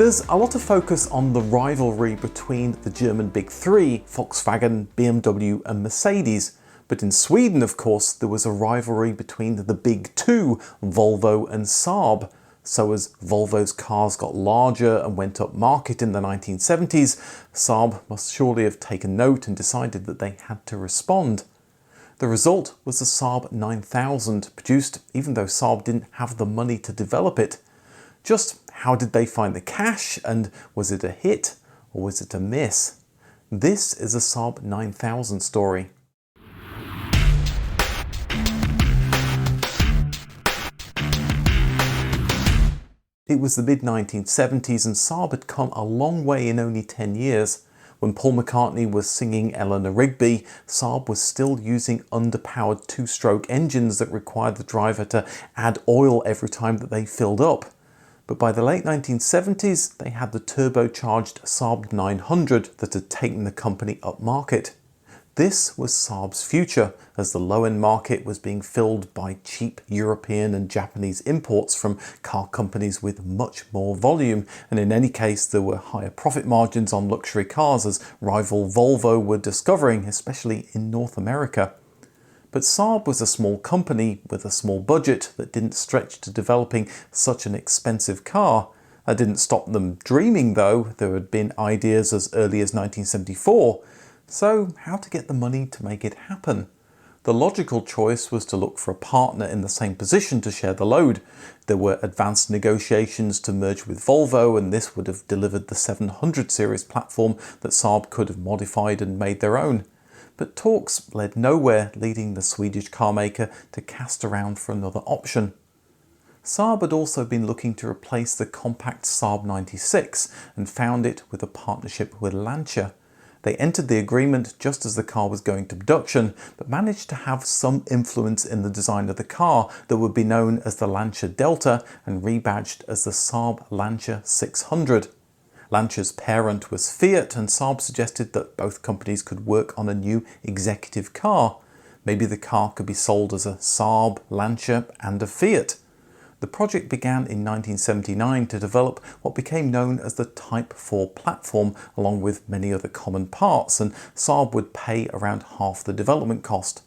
There's a lot of focus on the rivalry between the German big three, Volkswagen, BMW and Mercedes. But in Sweden, of course, there was a rivalry between the big two, Volvo and Saab. So as Volvo's cars got larger and went up market in the 1970s, Saab must surely have taken note and decided that they had to respond. The result was the Saab 9000, produced even though Saab didn't have the money to develop it. Just how did they find the cash, and was it a hit or was it a miss? This is a Saab 9000 story. It was the mid-1970s and Saab had come a long way in only 10 years. When Paul McCartney was singing Eleanor Rigby, Saab was still using underpowered two-stroke engines that required the driver to add oil every time that they filled up. But by the late 1970s, they had the turbocharged Saab 900 that had taken the company upmarket. This was Saab's future, as the low-end market was being filled by cheap European and Japanese imports from car companies with much more volume, and in any case there were higher profit margins on luxury cars, as rival Volvo were discovering, especially in North America. But Saab was a small company with a small budget that didn't stretch to developing such an expensive car. That didn't stop them dreaming though. There had been ideas as early as 1974. So how to get the money to make it happen? The logical choice was to look for a partner in the same position to share the load. There were advanced negotiations to merge with Volvo, and this would have delivered the 700 series platform that Saab could have modified and made their own. But talks led nowhere, leading the Swedish carmaker to cast around for another option. Saab had also been looking to replace the compact Saab 96 and found it with a partnership with Lancia. They entered the agreement just as the car was going to production, but managed to have some influence in the design of the car that would be known as the Lancia Delta and rebadged as the Saab Lancia 600. Lancia's parent was Fiat, and Saab suggested that both companies could work on a new executive car. Maybe the car could be sold as a Saab, Lancia and a Fiat. The project began in 1979 to develop what became known as the Type 4 platform, along with many other common parts, and Saab would pay around half the development cost.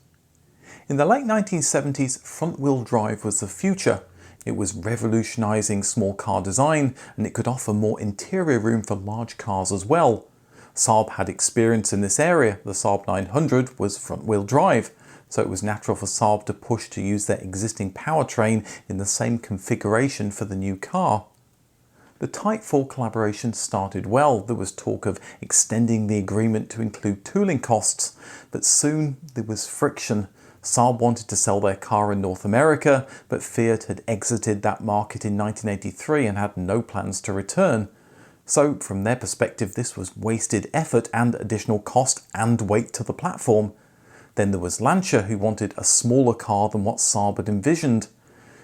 In the late 1970s, front-wheel drive was the future. It was revolutionising small car design, and it could offer more interior room for large cars as well. Saab had experience in this area. The Saab 900 was front-wheel drive, so it was natural for Saab to push to use their existing powertrain in the same configuration for the new car. The Type 4 collaboration started well. There was talk of extending the agreement to include tooling costs, but soon there was friction. Saab wanted to sell their car in North America, but Fiat had exited that market in 1983 and had no plans to return. So from their perspective, this was wasted effort and additional cost and weight to the platform. Then there was Lancia, who wanted a smaller car than what Saab had envisioned.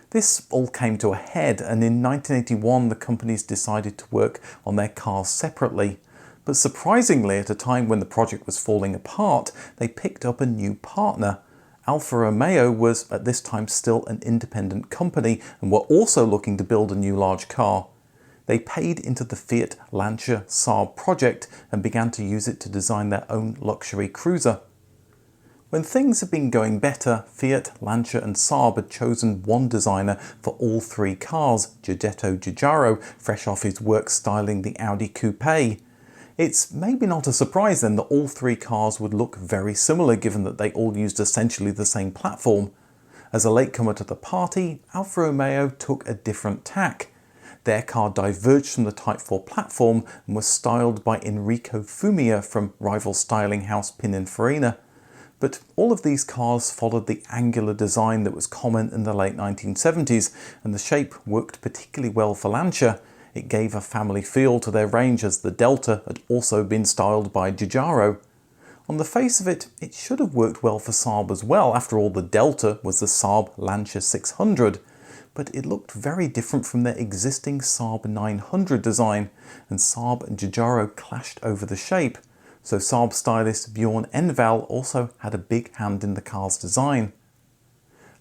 This all came to a head, and in 1981 the companies decided to work on their cars separately. But surprisingly, at a time when the project was falling apart, they picked up a new partner. Alfa Romeo was at this time still an independent company and were also looking to build a new large car. They paid into the Fiat Lancia Saab project and began to use it to design their own luxury cruiser. When things had been going better, Fiat, Lancia and Saab had chosen one designer for all three cars, Giuseppe Giugiaro, fresh off his work styling the Audi Coupe. It's maybe not a surprise then that all three cars would look very similar, given that they all used essentially the same platform. As a latecomer to the party, Alfa Romeo took a different tack. Their car diverged from the Type 4 platform and was styled by Enrico Fumia from rival styling house Pininfarina. But all of these cars followed the angular design that was common in the late 1970s, and the shape worked particularly well for Lancia. It gave a family feel to their range, as the Delta had also been styled by Giugiaro. On the face of it, it should have worked well for Saab as well. After all, the Delta was the Saab Lancia 600. But it looked very different from their existing Saab 900 design, and Saab and Giugiaro clashed over the shape. So Saab stylist Bjorn Envall also had a big hand in the car's design.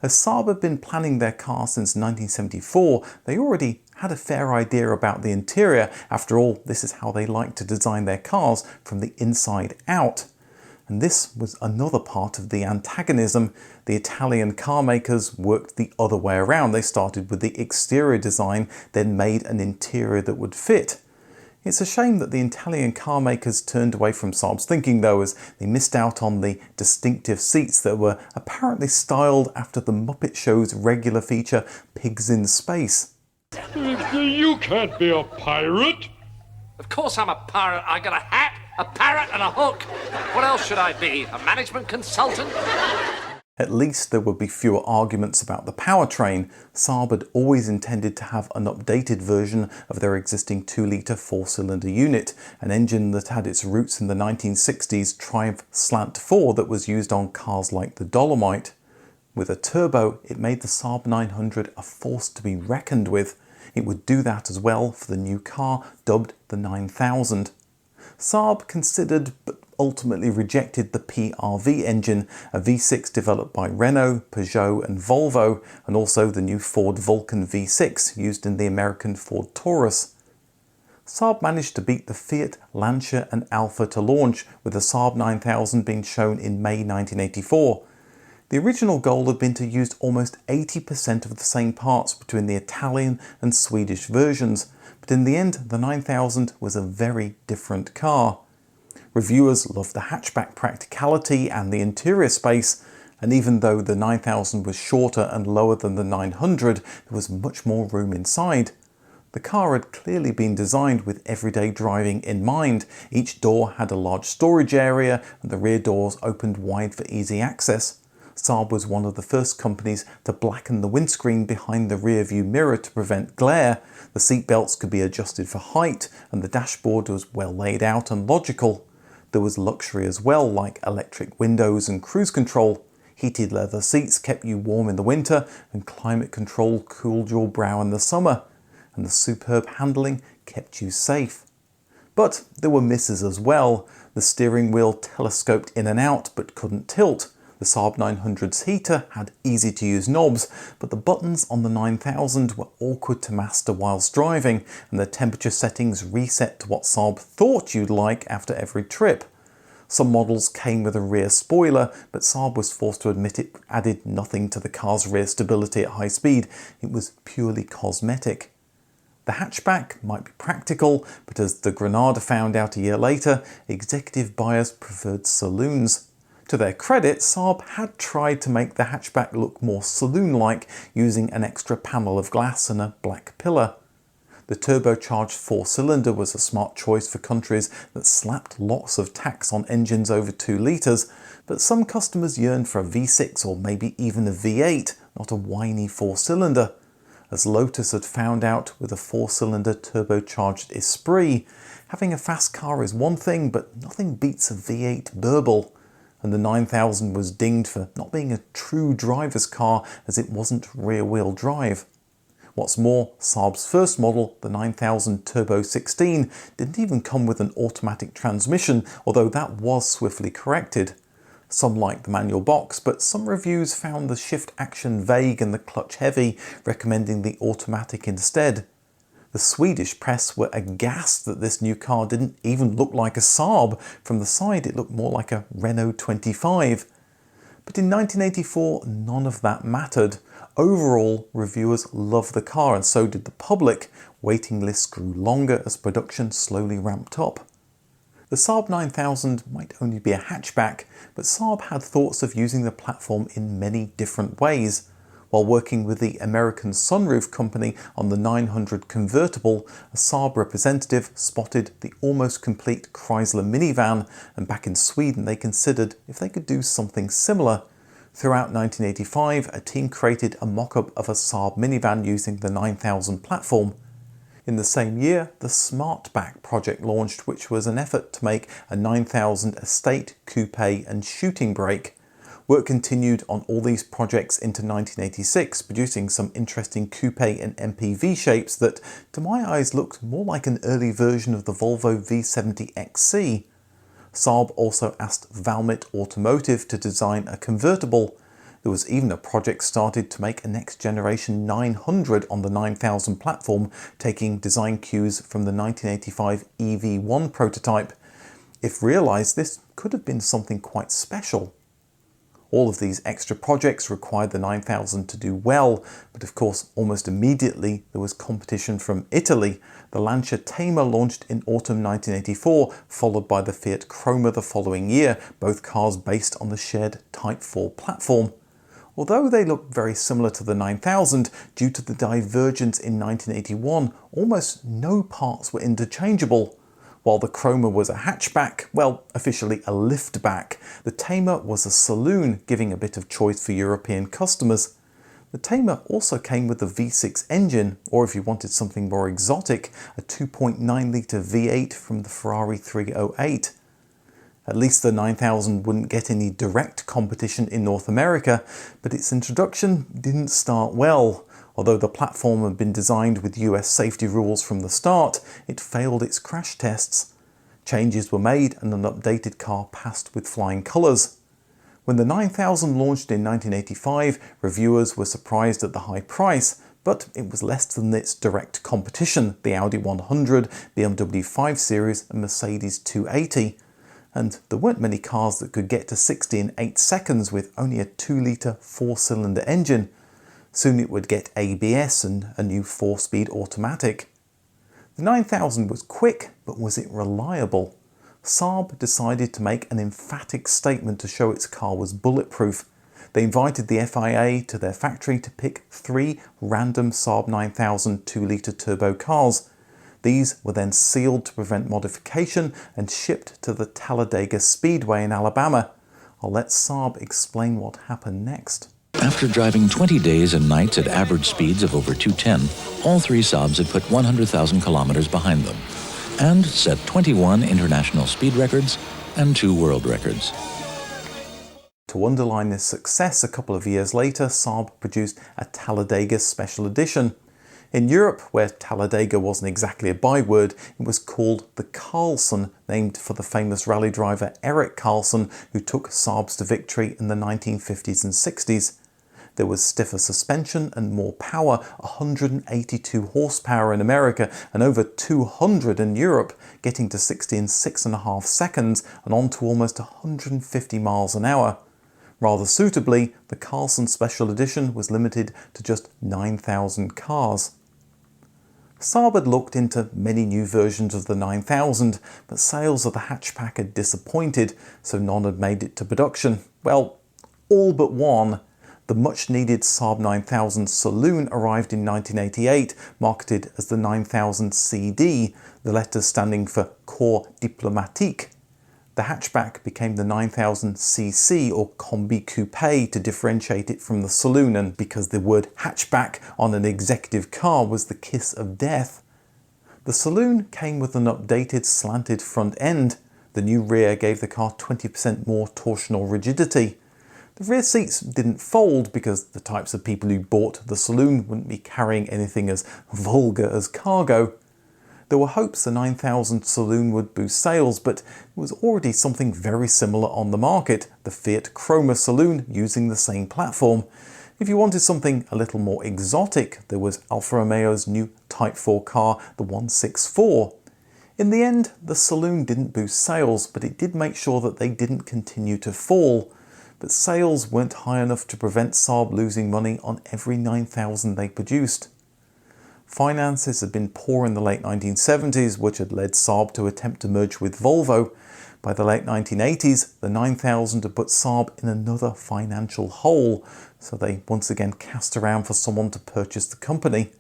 As Saab had been planning their car since 1974, they already had a fair idea about the interior. After all, this is how they like to design their cars, from the inside out. And this was another part of the antagonism. The Italian car makers worked the other way around. They started with the exterior design, then made an interior that would fit. It's a shame that the Italian car makers turned away from Saab's thinking though, as they missed out on the distinctive seats that were apparently styled after the Muppet Show's regular feature, Pigs in Space. You can't be a pirate. Of course I'm a pirate. I got a hat, a parrot and a hook. What else should I be? A management consultant? At least there would be fewer arguments about the powertrain. Saab had always intended to have an updated version of their existing 2-litre 4-cylinder unit, an engine that had its roots in the 1960s Triumph Slant 4 that was used on cars like the Dolomite. With a turbo, it made the Saab 900 a force to be reckoned with. It would do that as well for the new car, dubbed the 9000. Saab considered but ultimately rejected the PRV engine, a V6 developed by Renault, Peugeot and Volvo, and also the new Ford Vulcan V6 used in the American Ford Taurus. Saab managed to beat the Fiat, Lancia and Alfa to launch, with the Saab 9000 being shown in May 1984. The original goal had been to use almost 80% of the same parts between the Italian and Swedish versions, but in the end the 9000 was a very different car. Reviewers loved the hatchback practicality and the interior space, and even though the 9000 was shorter and lower than the 900, there was much more room inside. The car had clearly been designed with everyday driving in mind. Each door had a large storage area and the rear doors opened wide for easy access. Saab was one of the first companies to blacken the windscreen behind the rear view mirror to prevent glare. The seat belts could be adjusted for height and the dashboard was well laid out and logical. There was luxury as well, like electric windows and cruise control. Heated leather seats kept you warm in the winter and climate control cooled your brow in the summer. And the superb handling kept you safe. But there were misses as well. The steering wheel telescoped in and out but couldn't tilt. The Saab 900's heater had easy to use knobs, but the buttons on the 9000 were awkward to master whilst driving, and the temperature settings reset to what Saab thought you'd like after every trip. Some models came with a rear spoiler, but Saab was forced to admit it added nothing to the car's rear stability at high speed. It was purely cosmetic. The hatchback might be practical, but as the Granada found out a year later, executive buyers preferred saloons. To their credit, Saab had tried to make the hatchback look more saloon-like, using an extra panel of glass and a black pillar. The turbocharged 4-cylinder was a smart choice for countries that slapped lots of tax on engines over 2 litres, but some customers yearned for a V6 or maybe even a V8, not a whiny 4-cylinder. As Lotus had found out with a 4-cylinder turbocharged Esprit, having a fast car is one thing, but nothing beats a V8 Burble. And the 9000 was dinged for not being a true driver's car as it wasn't rear-wheel drive. What's more, Saab's first model, the 9000 Turbo 16, didn't even come with an automatic transmission, although that was swiftly corrected. Some liked the manual box, but some reviews found the shift action vague and the clutch heavy, recommending the automatic instead. The Swedish press were aghast that this new car didn't even look like a Saab. From the side it looked more like a Renault 25. But in 1984 none of that mattered. Overall, reviewers loved the car and so did the public. Waiting lists grew longer as production slowly ramped up. The Saab 9000 might only be a hatchback, but Saab had thoughts of using the platform in many different ways. While working with the American Sunroof company on the 900 convertible, a Saab representative spotted the almost complete Chrysler minivan, and back in Sweden they considered if they could do something similar. Throughout 1985, a team created a mock-up of a Saab minivan using the 9000 platform. In the same year, the Smartback project launched, which was an effort to make a 9000 estate, coupe and shooting brake. Work continued on all these projects into 1986, producing some interesting coupe and MPV shapes that, to my eyes, looked more like an early version of the Volvo V70 XC. Saab also asked Valmet Automotive to design a convertible. There was even a project started to make a next generation 900 on the 9000 platform, taking design cues from the 1985 EV1 prototype. If realised, this could have been something quite special. All of these extra projects required the 9000 to do well, but of course almost immediately there was competition from Italy. The Lancia Thema launched in autumn 1984, followed by the Fiat Croma the following year, both cars based on the shared Type 4 platform. Although they look very similar to the 9000, due to the divergence in 1981, almost no parts were interchangeable. While the Croma was a hatchback, well, officially a liftback, the Thema was a saloon, giving a bit of choice for European customers. The Thema also came with a V6 engine, or if you wanted something more exotic, a 2.9-litre V8 from the Ferrari 308. At least the 9000 wouldn't get any direct competition in North America, but its introduction didn't start well. Although the platform had been designed with US safety rules from the start, it failed its crash tests. Changes were made and an updated car passed with flying colours. When the 9000 launched in 1985, reviewers were surprised at the high price, but it was less than its direct competition, the Audi 100, BMW 5 Series and Mercedes 280. And there weren't many cars that could get to 60 in 8 seconds with only a 2-litre 4-cylinder engine. Soon it would get ABS and a new 4-speed automatic. The 9000 was quick, but was it reliable? Saab decided to make an emphatic statement to show its car was bulletproof. They invited the FIA to their factory to pick 3 random Saab 9000 2-litre turbo cars. These were then sealed to prevent modification and shipped to the Talladega Speedway in Alabama. I'll let Saab explain what happened next. After driving 20 days and nights at average speeds of over 210, all 3 Saabs had put 100,000 kilometers behind them and set 21 international speed records and 2 world records. To underline this success, a couple of years later, Saab produced a Talladega Special Edition. In Europe, where Talladega wasn't exactly a byword, it was called the Carlson, named for the famous rally driver Eric Carlson, who took Saabs to victory in the 1950s and 60s. There was stiffer suspension and more power, 182 horsepower in America and over 200 in Europe, getting to 60 in 6.5 seconds and on to almost 150 miles an hour. Rather suitably, the Carlson Special Edition was limited to just 9,000 cars. Saab had looked into many new versions of the 9000, but sales of the hatchback had disappointed, so none had made it to production. Well, all but one. The much-needed Saab 9000 Saloon arrived in 1988, marketed as the 9000 CD, the letters standing for Corps Diplomatique. The hatchback became the 9000cc or Combi Coupe to differentiate it from the Saloon, and because the word hatchback on an executive car was the kiss of death. The Saloon came with an updated slanted front end. The new rear gave the car 20% more torsional rigidity. The rear seats didn't fold because the types of people who bought the Saloon wouldn't be carrying anything as vulgar as cargo. There were hopes the 9000 Saloon would boost sales, but there was already something very similar on the market, the Fiat Croma Saloon using the same platform. If you wanted something a little more exotic, there was Alfa Romeo's new Type 4 car, the 164. In the end, the Saloon didn't boost sales, but it did make sure that they didn't continue to fall. But sales weren't high enough to prevent Saab losing money on every 9000 they produced. Finances had been poor in the late 1970s, which had led Saab to attempt to merge with Volvo. By the late 1980s, the 9000 had put Saab in another financial hole, so they once again cast around for someone to purchase the company.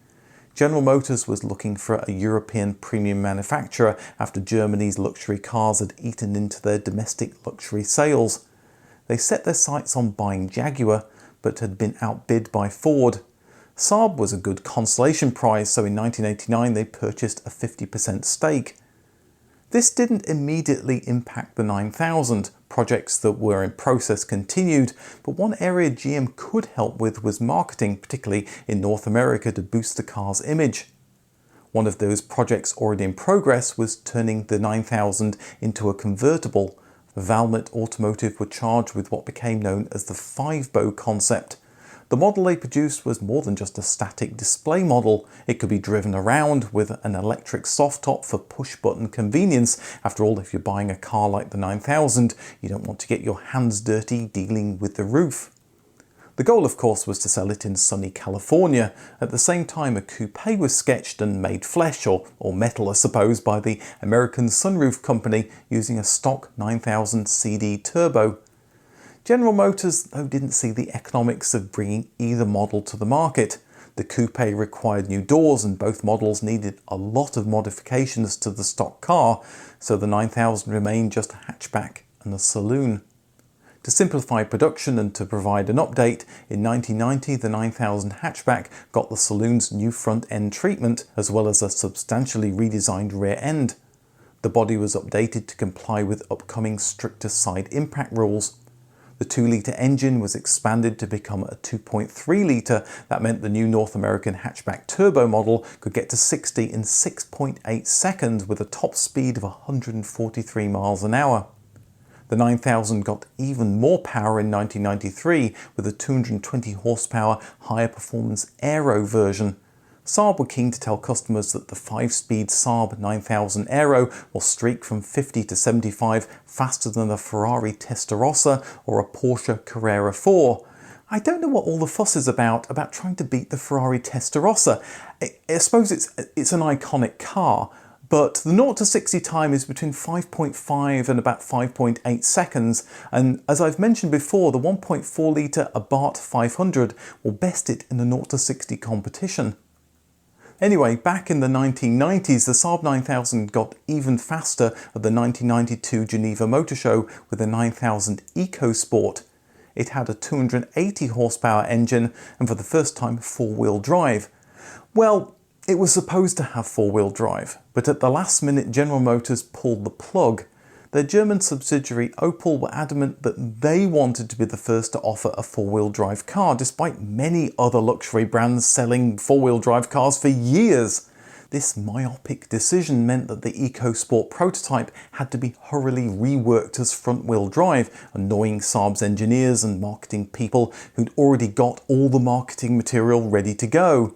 General Motors was looking for a European premium manufacturer after Germany's luxury cars had eaten into their domestic luxury sales. They set their sights on buying Jaguar, but had been outbid by Ford. Saab was a good consolation prize, so in 1989 they purchased a 50% stake. This didn't immediately impact the 9000. Projects that were in process continued, but one area GM could help with was marketing, particularly in North America, to boost the car's image. One of those projects already in progress was turning the 9000 into a convertible. Valmet Automotive were charged with what became known as the five-bow concept. The model they produced was more than just a static display model. It could be driven around with an electric soft top for push-button convenience. After all, if you're buying a car like the 9000, you don't want to get your hands dirty dealing with the roof. The goal, of course, was to sell it in sunny California. At the same time, a coupe was sketched and made flesh, or metal I suppose, by the American Sunroof Company using a stock 9000 CD turbo. General Motors, though, didn't see the economics of bringing either model to the market. The coupe required new doors and both models needed a lot of modifications to the stock car, so the 9000 remained just a hatchback and a saloon. To simplify production and to provide an update, in 1990 the 9000 hatchback got the saloon's new front end treatment as well as a substantially redesigned rear end. The body was updated to comply with upcoming stricter side impact rules. The 2-litre engine was expanded to become a 2.3-litre. That meant the new North American hatchback turbo model could get to 60 in 6.8 seconds with a top speed of 143 miles an hour. The 9000 got even more power in 1993 with a 220 horsepower higher performance aero version. Saab were keen to tell customers that the 5-speed Saab 9000 Aero will streak from 50 to 75 faster than a Ferrari Testarossa or a Porsche Carrera 4. I don't know what all the fuss is about trying to beat the Ferrari Testarossa. I suppose it's an iconic car, but the 0 to 60 time is between 5.5 and about 5.8 seconds, and as I've mentioned before, the 1.4 litre Abarth 500 will best it in a 0 to 60 competition. Anyway, back in the 1990s, the Saab 9000 got even faster at the 1992 Geneva Motor Show with the 9000 EcoSport. It had a 280 horsepower engine and for the first time 4-wheel drive. Well, it was supposed to have 4-wheel drive, but at the last minute General Motors pulled the plug. Their German subsidiary Opel were adamant that they wanted to be the first to offer a 4-wheel drive car, despite many other luxury brands selling 4-wheel drive cars for years. This myopic decision meant that the EcoSport prototype had to be hurriedly reworked as front-wheel drive, annoying Saab's engineers and marketing people who'd already got all the marketing material ready to go.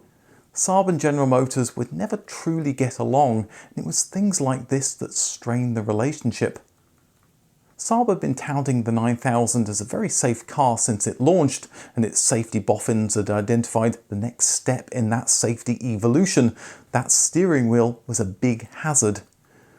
Saab and General Motors would never truly get along, and it was things like this that strained the relationship. Saab had been touting the 9000 as a very safe car since it launched, and its safety boffins had identified the next step in that safety evolution. That steering wheel was a big hazard.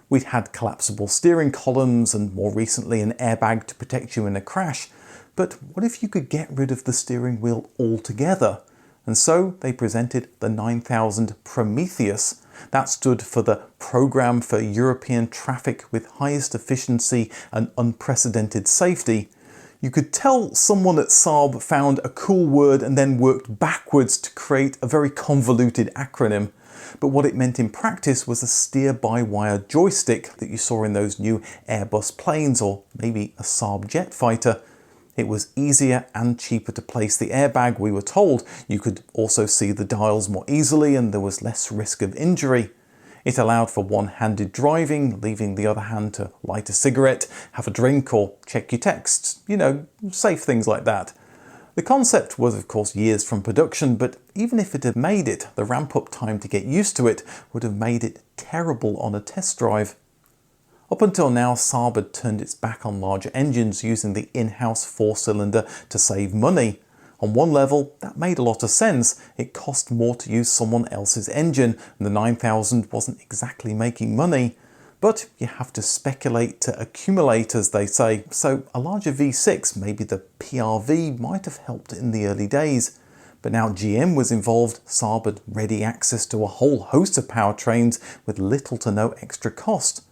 We'd had collapsible steering columns and more recently an airbag to protect you in a crash, but what if you could get rid of the steering wheel altogether? And so they presented the 9000 Prometheus. That stood for the Programme for European Traffic with Highest Efficiency and Unprecedented Safety. You could tell someone at Saab found a cool word and then worked backwards to create a very convoluted acronym. But what it meant in practice was a steer-by-wire joystick that you saw in those new Airbus planes or maybe a Saab jet fighter. It was easier and cheaper to place the airbag, we were told. You could also see the dials more easily and there was less risk of injury. It allowed for one-handed driving, leaving the other hand to light a cigarette, have a drink or check your texts. You know, safe things like that. The concept was of course years from production, but even if it had made it, the ramp-up time to get used to it would have made it terrible on a test drive. Up until now, Saab had turned its back on larger engines using the in-house 4-cylinder to save money. On one level, that made a lot of sense. It cost more to use someone else's engine, and the 9000 wasn't exactly making money. But you have to speculate to accumulate, as they say, so a larger V6, maybe the PRV, might have helped in the early days. But now GM was involved, Saab had ready access to a whole host of powertrains with little to no extra cost.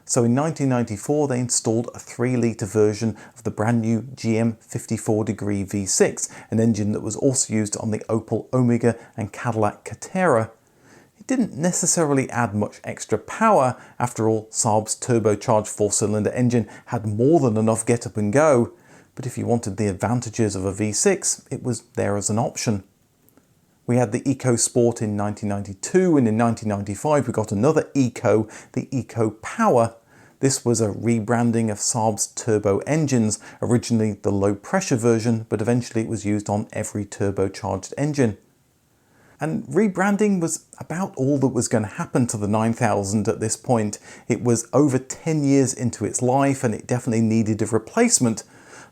So in 1994 they installed a 3-litre version of the brand new GM 54° V6, an engine that was also used on the Opel Omega and Cadillac Catera. It didn't necessarily add much extra power. After all, Saab's turbocharged 4-cylinder engine had more than enough get up and go. But if you wanted the advantages of a V6, it was there as an option. We had the EcoSport in 1992, and in 1995 we got another Eco, the Eco Power. This was a rebranding of Saab's turbo engines, originally the low pressure version, but eventually it was used on every turbocharged engine. And rebranding was about all that was going to happen to the 9000 at this point. It was over 10 years into its life and it definitely needed a replacement.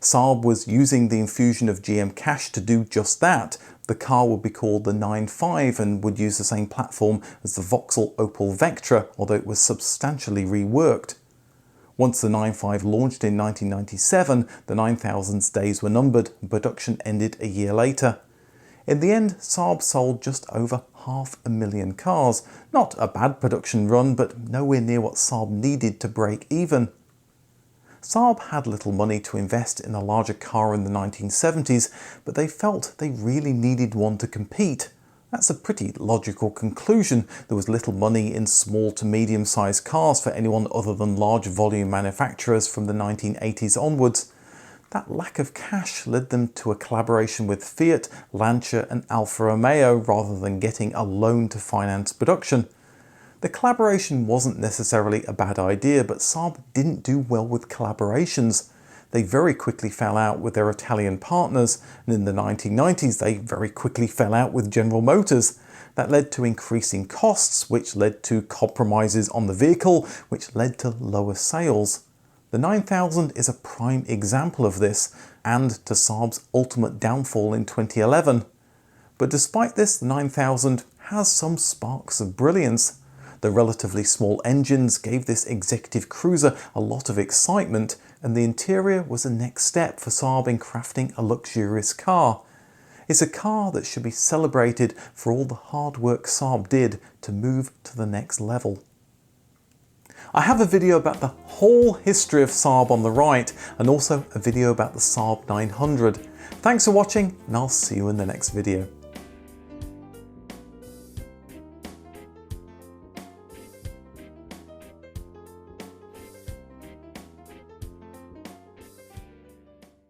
Saab was using the infusion of GM cash to do just that. The car would be called the 95 and would use the same platform as the Vauxhall Opel Vectra, although it was substantially reworked. Once the 95 launched in 1997, the 9000's days were numbered and production ended a year later. In the end, Saab sold just over 500,000 cars. Not a bad production run, but nowhere near what Saab needed to break even. Saab had little money to invest in a larger car in the 1970s, but they felt they really needed one to compete. That's a pretty logical conclusion. There was little money in small to medium-sized cars for anyone other than large volume manufacturers from the 1980s onwards. That lack of cash led them to a collaboration with Fiat, Lancia and Alfa Romeo rather than getting a loan to finance production. The collaboration wasn't necessarily a bad idea, but Saab didn't do well with collaborations. They very quickly fell out with their Italian partners, and in the 1990s they very quickly fell out with General Motors. That led to increasing costs, which led to compromises on the vehicle, which led to lower sales. The 9000 is a prime example of this, and to Saab's ultimate downfall in 2011. But despite this, the 9000 has some sparks of brilliance. The relatively small engines gave this executive cruiser a lot of excitement, and the interior was a next step for Saab in crafting a luxurious car. It's a car that should be celebrated for all the hard work Saab did to move to the next level. I have a video about the whole history of Saab on the right, and also a video about the Saab 900. Thanks for watching, and I'll see you in the next video.